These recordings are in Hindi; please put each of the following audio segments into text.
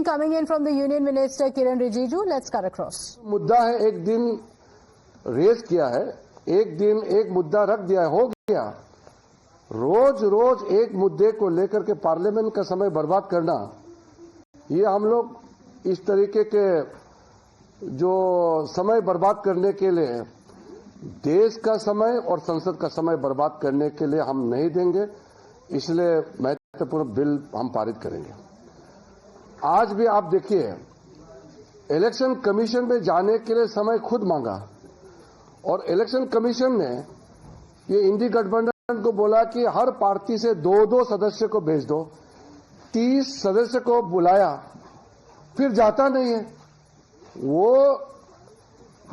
coming in from the Union Minister Kiren Rijiju. Let's cut across. मुद्दा है, एक दिन रेज किया है, एक दिन एक मुद्दा रख दिया है, हो गया। रोज रोज एक मुद्दे को लेकर के पार्लियामेंट का समय बर्बाद करना, ये हम लोग इस तरीके के जो समय बर्बाद करने के लिए देश का समय और संसद का समय बर्बाद करने के लिए हम नहीं देंगे। इसलिए महत्वपूर्ण बिल हम पारित करेंगे। आज भी आप देखिए, इलेक्शन कमीशन में जाने के लिए समय खुद मांगा और इलेक्शन कमीशन ने ये इंडी गठबंधन को बोला कि हर पार्टी से 2-2 सदस्य को भेज दो। 30 सदस्य को बुलाया, फिर जाता नहीं है। वो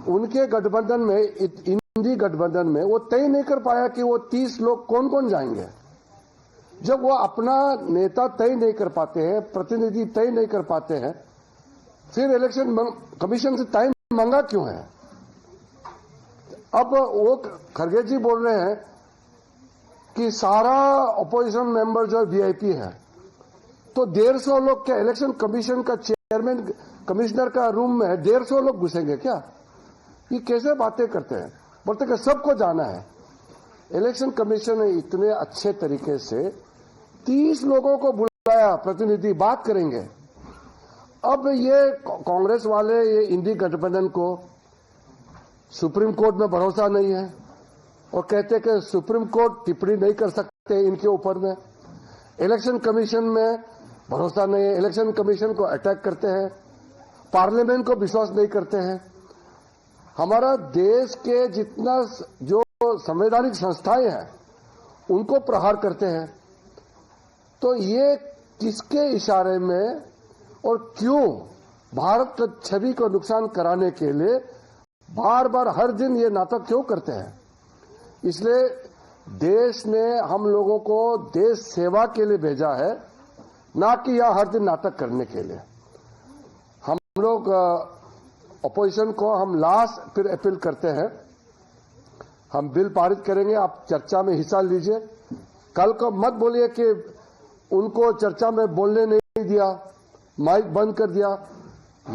उनके गठबंधन में, इंडी गठबंधन में वो तय नहीं कर पाया कि वो 30 लोग कौन कौन जाएंगे। जब वो अपना नेता तय नहीं कर पाते हैं, प्रतिनिधि तय नहीं कर पाते हैं, फिर इलेक्शन कमीशन से टाइम मांगा क्यों है? अब वो खरगे जी बोल रहे हैं कि सारा अपोजिशन मेंबर जो वीआईपी है, तो 150 लोग क्या इलेक्शन कमीशन का चेयरमैन कमिश्नर का रूम में 150 लोग घुसेंगे क्या? ये कैसे बातें करते हैं? बोलते कि सबको जाना है। इलेक्शन कमीशन ने इतने अच्छे तरीके से 30 लोगों को बुलाया, प्रतिनिधि बात करेंगे। अब ये कांग्रेस वाले, ये इंडी गठबंधन को सुप्रीम कोर्ट में भरोसा नहीं है और कहते कि सुप्रीम कोर्ट टिप्पणी नहीं कर सकते इनके ऊपर में। इलेक्शन कमीशन में भरोसा नहीं है, इलेक्शन कमीशन को अटैक करते हैं, पार्लियामेंट को विश्वास नहीं करते हैं। हमारा देश के जितना जो संवैधानिक संस्थाएं हैं उनको प्रहार करते हैं। तो ये किसके इशारे में और क्यों भारत की छवि को नुकसान कराने के लिए बार बार हर दिन ये नाटक क्यों करते हैं? इसलिए देश ने हम लोगों को देश सेवा के लिए भेजा है, ना कि यह हर दिन नाटक करने के लिए। हम लोग अपोजिशन को हम लास्ट फिर अपील करते हैं, हम बिल पारित करेंगे, आप चर्चा में हिस्सा लीजिए। कल को मत बोलिए कि उनको चर्चा में बोलने नहीं दिया, माइक बंद कर दिया।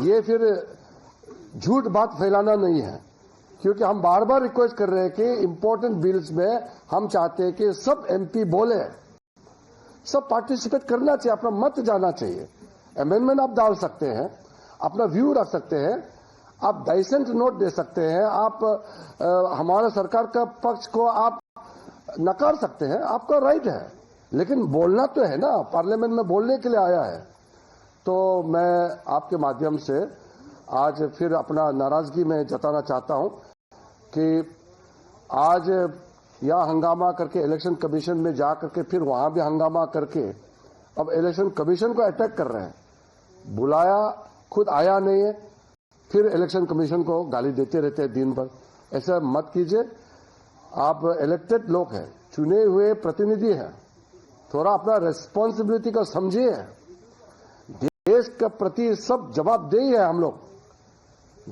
ये फिर झूठ बात फैलाना नहीं है, क्योंकि हम बार बार रिक्वेस्ट कर रहे हैं कि इंपॉर्टेंट बिल्स में हम चाहते हैं कि सब एमपी बोले, सब पार्टिसिपेट करना चाहिए, अपना मत जाना चाहिए। अमेंडमेंट आप डाल सकते हैं, अपना व्यू रख सकते हैं, आप डाइसेंट नोट दे सकते हैं, आप हमारा सरकार का पक्ष को आप नकार सकते हैं, आपका राइट है। लेकिन बोलना तो है ना, पार्लियामेंट में बोलने के लिए आया है। तो मैं आपके माध्यम से आज फिर अपना नाराजगी में जताना चाहता हूं कि आज यह हंगामा करके इलेक्शन कमीशन में जा करके फिर वहां भी हंगामा करके अब इलेक्शन कमीशन को अटैक कर रहे हैं। बुलाया, खुद आया नहीं है, फिर इलेक्शन कमीशन को गाली देते रहते हैं दिन भर। ऐसा मत कीजिए। आप इलेक्टेड लोग हैं, चुने हुए प्रतिनिधि हैं, थोड़ा अपना रेस्पॉन्सिबिलिटी को समझिए। देश के प्रति सब जवाबदेही है हम लोग।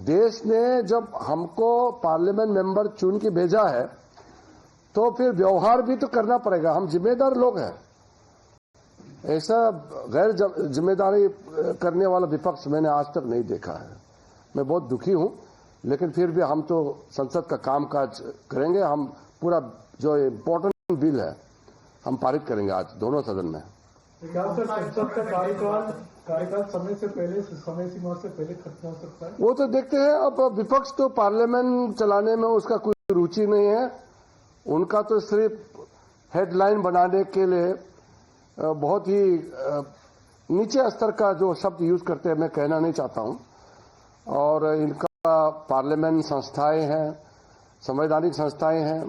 देश ने जब हमको पार्लियामेंट मेंबर चुन के भेजा है तो फिर व्यवहार भी तो करना पड़ेगा। हम जिम्मेदार लोग हैं। ऐसा गैर जिम्मेदारी करने वाला विपक्ष मैंने आज तक नहीं देखा है। मैं बहुत दुखी हूं, लेकिन फिर भी हम तो संसद का कामकाज करेंगे। हम पूरा जो इम्पोर्टेंट बिल है हम पारित करेंगे आज दोनों सदन में। संसद का कार्यकाल समय से पहले, समय सीमा से पहले खत्म हो सकता है, वो तो देखते हैं। अब विपक्ष तो पार्लियामेंट चलाने में उसका कोई रुचि नहीं है। उनका तो सिर्फ हेडलाइन बनाने के लिए बहुत ही नीचे स्तर का जो शब्द यूज करते हैं, मैं कहना नहीं चाहता हूं। और इनका पार्लियामेंट संस्थाएं हैं, संवैधानिक संस्थाएं हैं,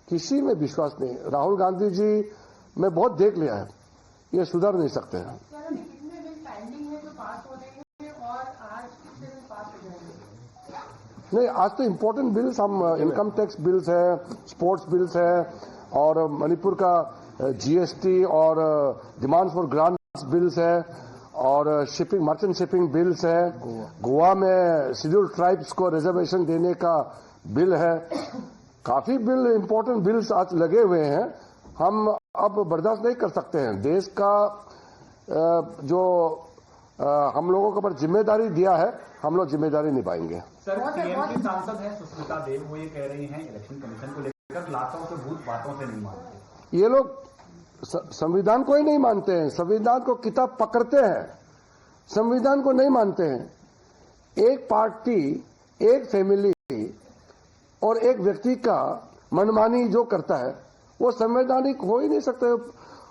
किसी में विश्वास नहीं। राहुल गांधी जी मैं बहुत देख लिया है, ये सुधर नहीं सकते हैं। नहीं, आज तो इम्पोर्टेंट बिल्स हम इनकम टैक्स बिल्स है, स्पोर्ट्स बिल्स है, और मणिपुर का जीएसटी और डिमांड फॉर ग्रांट्स बिल्स है, और शिपिंग, मर्चेंट शिपिंग बिल्स है। गोवा में शेड्यूल्ड ट्राइब्स को रिजर्वेशन देने का बिल है। काफी बिल, इम्पोर्टेंट बिल्स आज लगे हुए हैं। हम अब बर्दाश्त नहीं कर सकते हैं। देश का जो हम लोगों के ऊपर जिम्मेदारी दिया है, हम लोग जिम्मेदारी निभाएंगे। सर, पीएम सांसद हैं सुष्मिता देव, वो ये कह रही हैं इलेक्शन कमीशन को लेकर लातों के भूत बातों से नहीं मानते। ये लोग संविधान को ही नहीं मानते हैं, संविधान को किताब पकड़ते हैं, संविधान को नहीं मानते हैं। एक पार्टी, एक फैमिली और एक व्यक्ति का मनमानी जो करता है वो संवैधानिक हो ही नहीं सकते।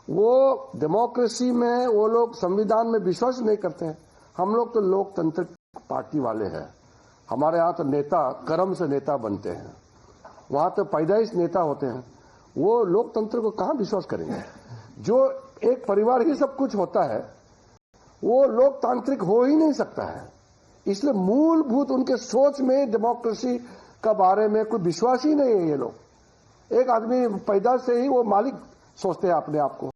वो डेमोक्रेसी में वो लोग संविधान में विश्वास नहीं करते हैं। हम लोग तो लोकतंत्र पार्टी वाले हैं। हमारे यहाँ तो नेता कर्म से नेता बनते हैं, वहां तो पैदाइश नेता होते हैं। वो लोकतंत्र को कहां विश्वास करेंगे? जो एक परिवार ही सब कुछ होता है वो लोकतांत्रिक हो ही नहीं सकता है। इसलिए मूलभूत उनके सोच में डेमोक्रेसी का बारे में कोई विश्वास ही नहीं है। ये लोग एक आदमी पैदा से ही वो मालिक सोचते हैं अपने आप को,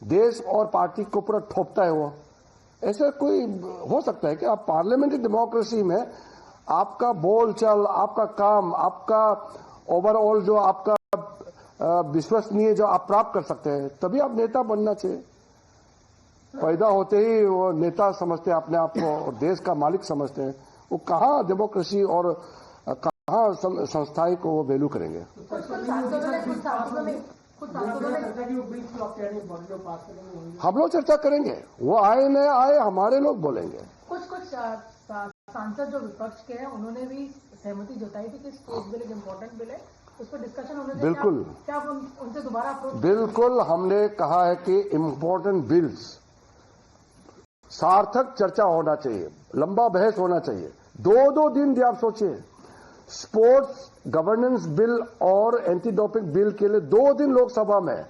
देश और पार्टी को पूरा ठोपता है वो। ऐसा कोई हो सकता है कि आप पार्लियामेंट्री डेमोक्रेसी में आपका बोलचाल, आपका काम, आपका ओवरऑल जो आपका विश्वसनीय जो आप प्राप्त कर सकते हैं, तभी आप नेता बनना चाहिए। पैदा होते ही वो नेता समझते हैं अपने आप को और देश का मालिक समझते हैं। वो कहाँ डेमोक्रेसी और कहाँ संस्थाएं को वो वैल्यू करेंगे? हम लोग चर्चा करेंगे, वो आए न आए हमारे लोग बोलेंगे। कुछ सांसद जो विपक्ष के हैं उन्होंने भी सहमति जताई थी कि स्पोर्ट्स बिल एक इम्पोर्टेंट बिल है, उस पर डिस्कशन होने से बिल्कुल, क्या आप उनसे दोबारा अप्रोच? बिल्कुल, हमने कहा है कि इम्पोर्टेंट बिल्स सार्थक चर्चा होना चाहिए, लंबा बहस होना चाहिए। 2-2 दिन भी आप सोचिए, स्पोर्ट्स गवर्नेंस बिल और एंटी डोपिंग बिल के लिए 2 दिन लोकसभा में,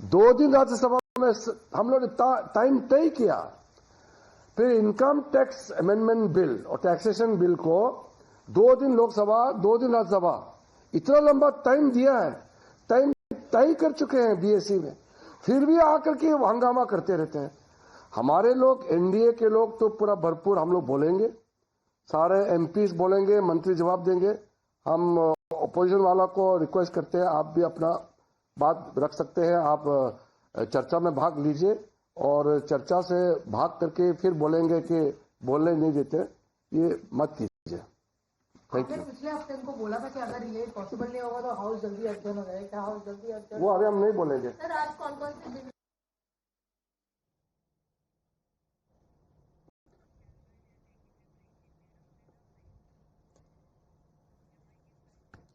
2 दिन राज्यसभा में हम लोग ने टाइम तय किया। फिर इनकम टैक्स अमेंडमेंट बिल और टैक्सेशन बिल को 2 दिन लोकसभा, 2 दिन राज्यसभा, इतना लंबा टाइम दिया है, टाइम तय कर चुके हैं बीएससी में, फिर भी आकर के हंगामा करते रहते हैं। हमारे लोग, एनडीए के लोग तो पूरा भरपूर हम लोग बोलेंगे, सारे एमपीज बोलेंगे, मंत्री जवाब देंगे। हम अपोजिशन वाला को रिक्वेस्ट करते हैं, आप भी अपना बात रख सकते हैं, आप चर्चा में भाग लीजिए और चर्चा से भाग करके फिर बोलेंगे कि बोलने नहीं देते, ये मत कीजिए। Thank you. पिछले हफ्ते इनको बोला था कि अगर ये पॉसिबल नहीं होगा तो हाउस जल्दी अध्ययन हो जाएगा, क्या हाउस जल्दी अध्ययन? वो अभी हम नहीं बोलेंगे। सर, आज कौन-कौन से bill?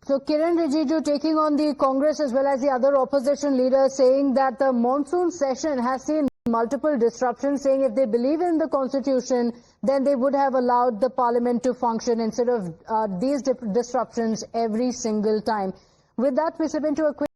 So Kiran Rijiju taking on the Congress as well as the other opposition leaders, saying that the monsoon session has seen multiple disruptions, saying if they believe in the constitution, then they would have allowed the parliament to function instead of these disruptions every single time. With that, we slip into a quick